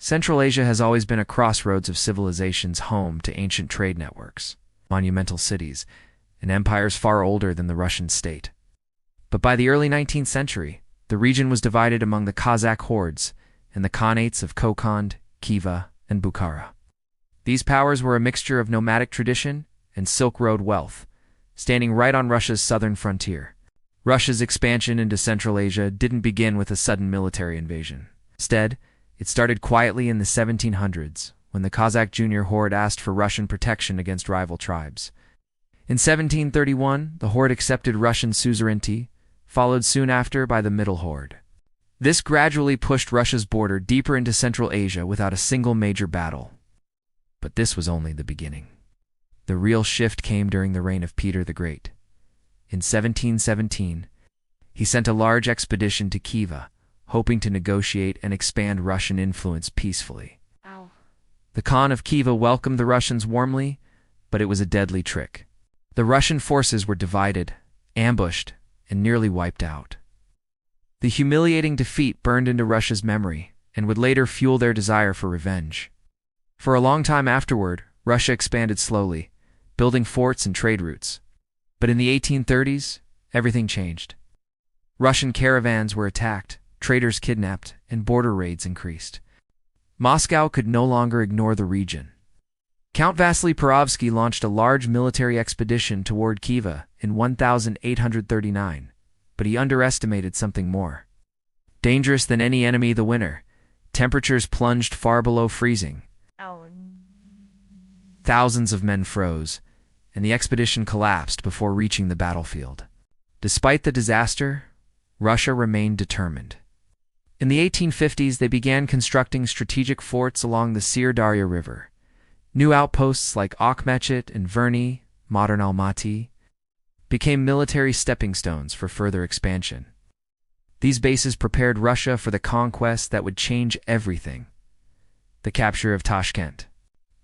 Central Asia has always been a crossroads of civilizations, home to ancient trade networks, monumental cities, and empires far older than the Russian state. But by the early 19th century, the region was divided among the Kazakh Hordes and the Khanates of Kokand, Khiva, and Bukhara. These powers were a mixture of nomadic tradition and Silk Road wealth, standing right on Russia's southern frontier. Russia's expansion into Central Asia didn't begin with a sudden military invasion. Instead, it started quietly in the 1700s, when the Kazakh Junior Horde asked for Russian protection against rival tribes. In 1731, the Horde accepted Russian suzerainty, followed soon after by the Middle Horde. This gradually pushed Russia's border deeper into Central Asia without a single major battle. But this was only the beginning. The real shift came during the reign of Peter the Great. In 1717, he sent a large expedition to Khiva, hoping to negotiate and expand Russian influence peacefully. The Khan of Khiva welcomed the Russians warmly, but it was a deadly trick. The Russian forces were divided, ambushed, and nearly wiped out. The humiliating defeat burned into Russia's memory and would later fuel their desire for revenge. For a long time afterward, Russia expanded slowly, building forts and trade routes. But in the 1830s, everything changed. Russian caravans were attacked, traders kidnapped, and border raids increased. Moscow could no longer ignore the region. Count Vasily Perovsky launched a large military expedition toward Khiva in 1839, but he underestimated something more. Dangerous than any enemy the winter, temperatures plunged far below freezing. Thousands of men froze, and the expedition collapsed before reaching the battlefield. Despite the disaster, Russia remained determined. In the 1850s, they began constructing strategic forts along the Syr Darya River. New outposts like Akhmechet and Verny, modern Almaty, became military stepping stones for further expansion. These bases prepared Russia for the conquest that would change everything: the capture of Tashkent.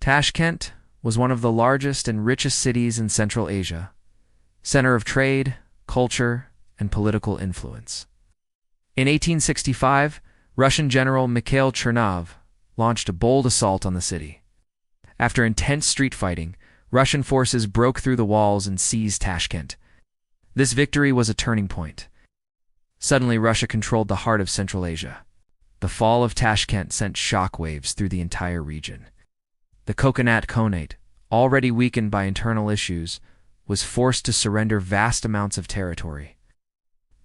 Tashkent was one of the largest and richest cities in Central Asia, center of trade, culture, and political influence. In 1865, Russian General Mikhail Chernov launched a bold assault on the city. After intense street fighting, Russian forces broke through the walls and seized Tashkent. This victory was a turning point. Suddenly, Russia controlled the heart of Central Asia. The fall of Tashkent sent shockwaves through the entire region. The Coconut Khanate, already weakened by internal issues, was forced to surrender vast amounts of territory.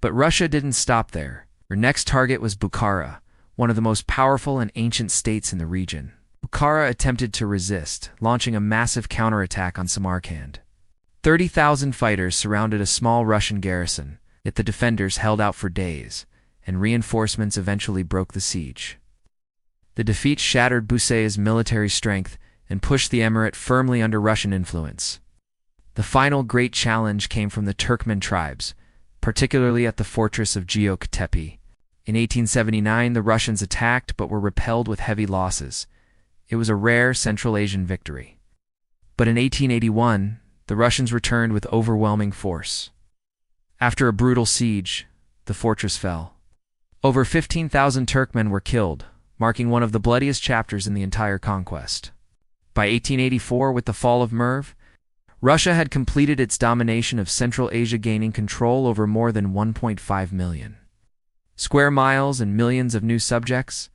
But Russia didn't stop there. Her next target was Bukhara, one of the most powerful and ancient states in the region. Bukhara attempted to resist, launching a massive counterattack on Samarkand. 30,000 fighters surrounded a small Russian garrison, yet the defenders held out for days, and reinforcements eventually broke the siege. The defeat shattered Busaya's military strength and pushed the emirate firmly under Russian influence. The final great challenge came from the Turkmen tribes, particularly at the fortress of Geok Tepe. In 1879, the Russians attacked but were repelled with heavy losses. It was a rare Central Asian victory. But in 1881, the Russians returned with overwhelming force. After a brutal siege, the fortress fell. Over 15,000 Turkmen were killed, marking one of the bloodiest chapters in the entire conquest. By 1884, with the fall of Merv, Russia had completed its domination of Central Asia, gaining control over more than 1.5 million square miles and millions of new subjects.